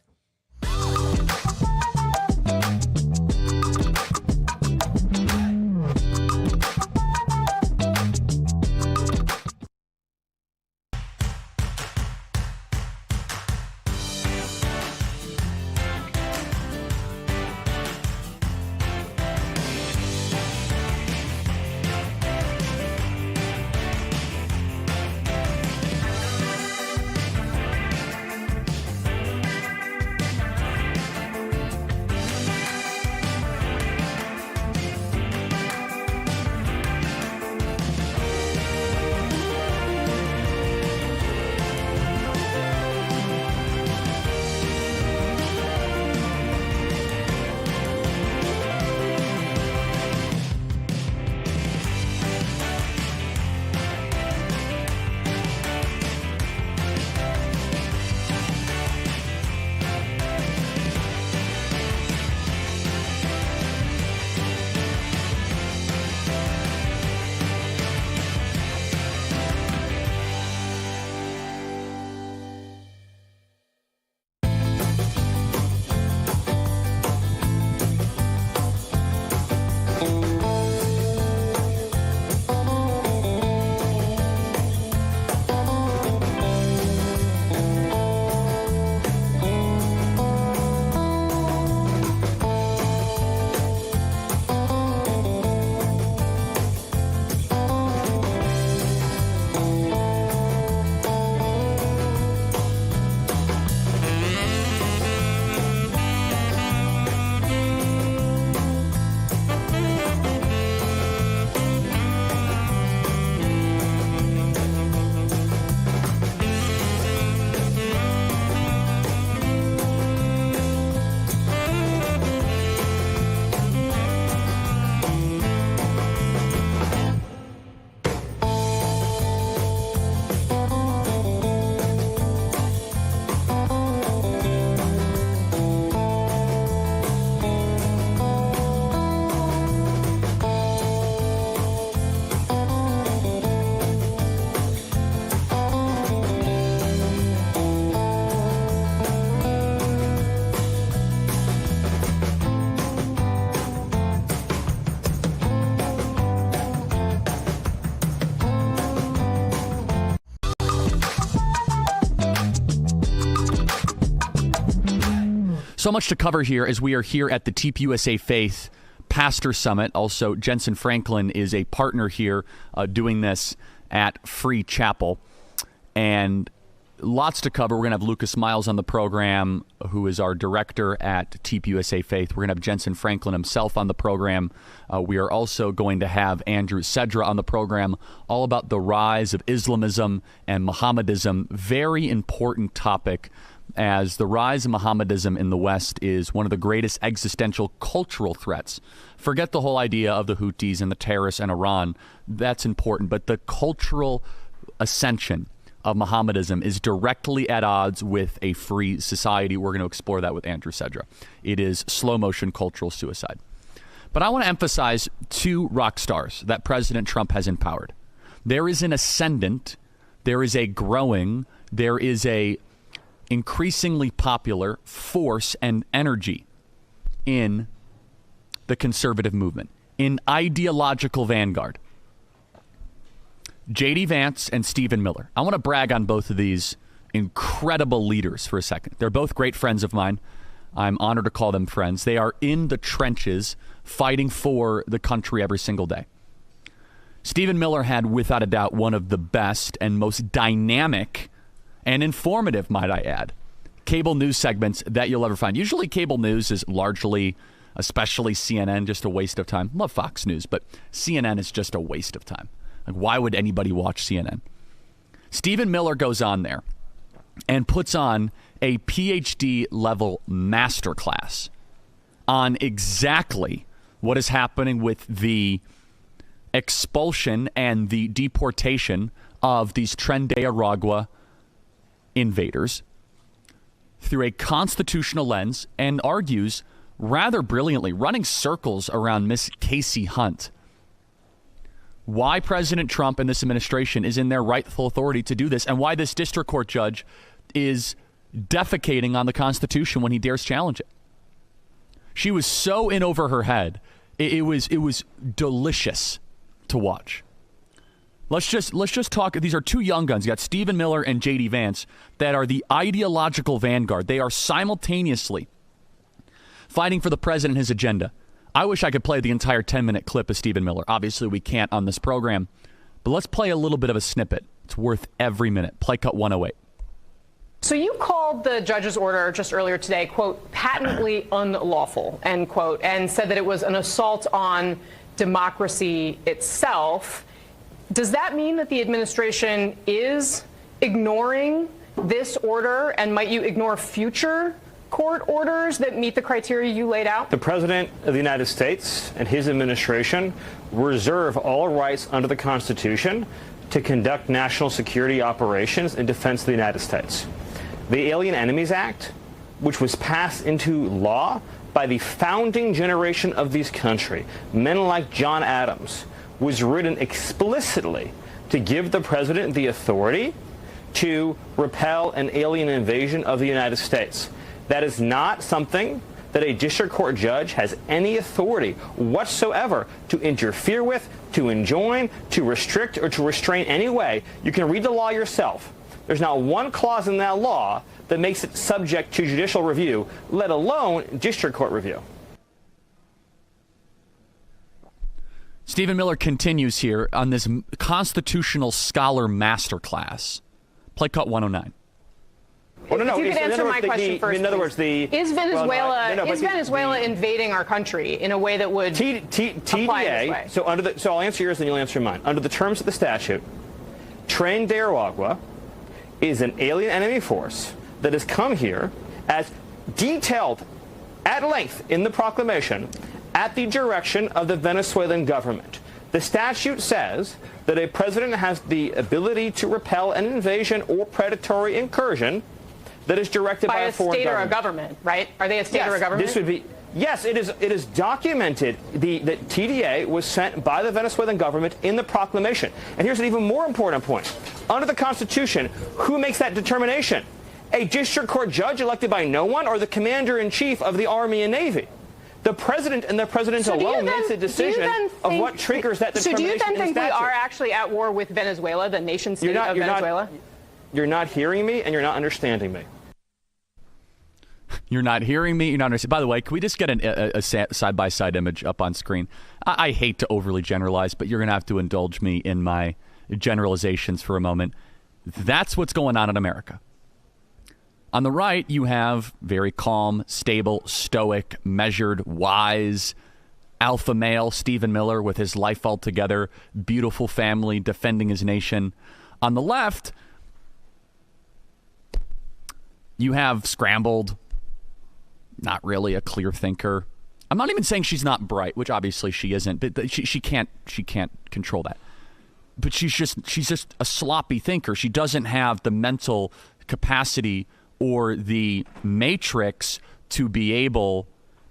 So much to cover here as we are here at the TPUSA Faith Pastor Summit. Also, Jensen Franklin is a partner here doing this at Free Chapel. And lots to cover. We're going to have Lucas Miles on the program, who is our director at TPUSA Faith. We're going to have Jensen Franklin himself on the program. We are also going to have Andrew Cedra on the program, all about the rise of Islamism and Mohammedism. Very important topic, as the rise of Mohammedism in the West is one of the greatest existential cultural threats. Forget the whole idea of the Houthis and the terrorists and Iran. That's important. But the cultural ascension of Mohammedism is directly at odds with a free society. We're going to explore that with Andrew Cedra. It is slow motion cultural suicide. But I want to emphasize two rock stars that President Trump has empowered. There is an ascendant, there is a growing, there is a increasingly popular force and energy in the conservative movement, in ideological vanguard. J.D. Vance and Stephen Miller. I want to brag on both of these incredible leaders for a second. They're both great friends of mine. I'm honored to call them friends. They are in the trenches fighting for the country every single day. Stephen Miller had, without a doubt, one of the best and most dynamic and informative, might I add, cable news segments that you'll ever find. Usually cable news is largely, especially CNN, just a waste of time. Love Fox News, but CNN is just a waste of time. Like, why would anybody watch CNN? Stephen Miller goes on there and puts on a PhD level masterclass on exactly what is happening with the expulsion and the deportation of these Tren de Aragua invaders through a constitutional lens, and argues rather brilliantly, running circles around Miss Casey Hunt, why President Trump and this administration is in their rightful authority to do this, and why this district court judge is defecating on the Constitution when he dares challenge it. She was so in over her head. It was delicious to watch. Let's just talk. These are two young guns. You got Stephen Miller and J.D. Vance that are the ideological vanguard. They are simultaneously fighting for the president and his agenda. I wish I could play the entire 10-minute clip of Stephen Miller. Obviously, we can't on this program. But let's play a little bit of a snippet. It's worth every minute. Play cut 108.
So you called the judge's order just earlier today, quote, patently unlawful, end quote, and said that it was an assault on democracy itself. Does that mean that the administration is ignoring this order, and might you ignore future court orders that meet the criteria you laid out?
The President of the United States and his administration reserve all rights under the Constitution to conduct national security operations in defense of the United States. The Alien Enemies Act, which was passed into law by the founding generation of this country, men like John Adams, was written explicitly to give the president the authority to repel an alien invasion of the United States. That is not something that a district court judge has any authority whatsoever to interfere with, to enjoin, to restrict, or to restrain any way. You can read the law yourself. There's not one clause in that law that makes it subject to judicial review, let alone district court review.
Stephen Miller continues here on this constitutional scholar masterclass. Play cut 109.
Well, no,
if you could answer my question first,
in other words,
is Venezuela invading our country in a way that would apply this way?
So I'll answer yours and you'll answer mine. Under the terms of the statute, Tren de Aragua is an alien enemy force that has come here as detailed at length in the proclamation at the direction of the Venezuelan government. The statute says that a president has the ability to repel an invasion or predatory incursion that is directed by a foreign
state
government.
or a government, right? Are they a state or a government?
This would be, yes, it is documented that TDA was sent by the Venezuelan government in the proclamation. And here's an even more important point. Under the Constitution, who makes that determination? A district court judge elected by no one, or the commander-in-chief of the Army and Navy? The president and the president alone makes a decision of what triggers that determination.
So do you then think we
statute.
are actually at war with Venezuela, the nation state of Venezuela?
You're not hearing me, and you're not understanding me.
You're not hearing me. You're not understanding. By the way, can we just get a side-by-side image up on screen? I hate to overly generalize, but you're going to have to indulge me in my generalizations for a moment. That's what's going on in America. On the right, you have very calm, stable, stoic, measured, wise, alpha male Stephen Miller with his life all together, beautiful family, defending his nation. On the left, you have scrambled, not really a clear thinker. I'm not even saying she's not bright, which obviously she isn't, but she can't control that. But she's just a sloppy thinker. She doesn't have the mental capacity or the matrix to be able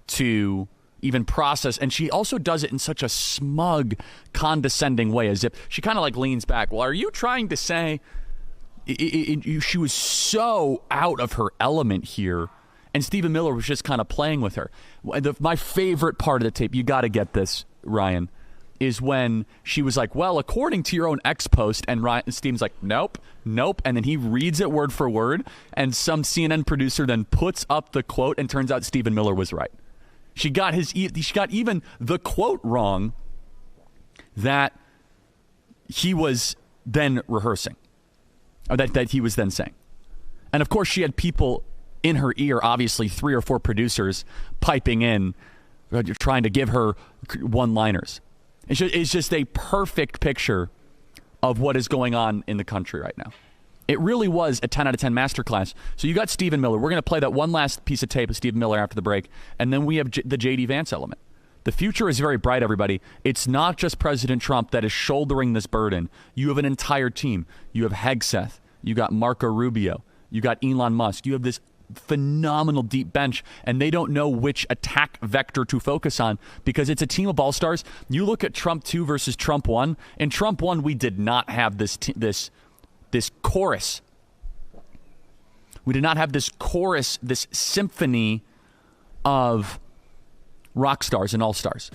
to even process. And she also does it in such a smug, condescending way, as if she kind of like leans back. Well, are you trying to say... She was so out of her element here, and Stephen Miller was just kind of playing with her. My favorite part of the tape, you got to get this, Ryan, is when she was like, well, according to your own ex post, and Stephen's like, nope, and then he reads it word for word, and some CNN producer then puts up the quote, and turns out Stephen Miller was right. She got even the quote wrong that he was then rehearsing. Or that he was then saying. And of course, she had people in her ear, obviously 3 or 4 producers piping in, trying to give her one-liners. It's just a perfect picture of what is going on in the country right now. It really was a 10 out of 10 masterclass. So you got Stephen Miller. We're going to play that one last piece of tape of Stephen Miller after the break, and then we have the J.D. Vance element. The future is very bright, everybody. It's not just President Trump that is shouldering this burden. You have an entire team. You have Hegseth. You got Marco Rubio. You got Elon Musk. You have this phenomenal deep bench, and they don't know which attack vector to focus on because it's a team of all-stars. You look at Trump 2 versus Trump 1. In Trump 1, we did not have this chorus. We did not have this chorus, this symphony of rock stars and all-stars.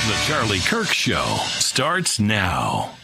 The Charlie Kirk Show starts now.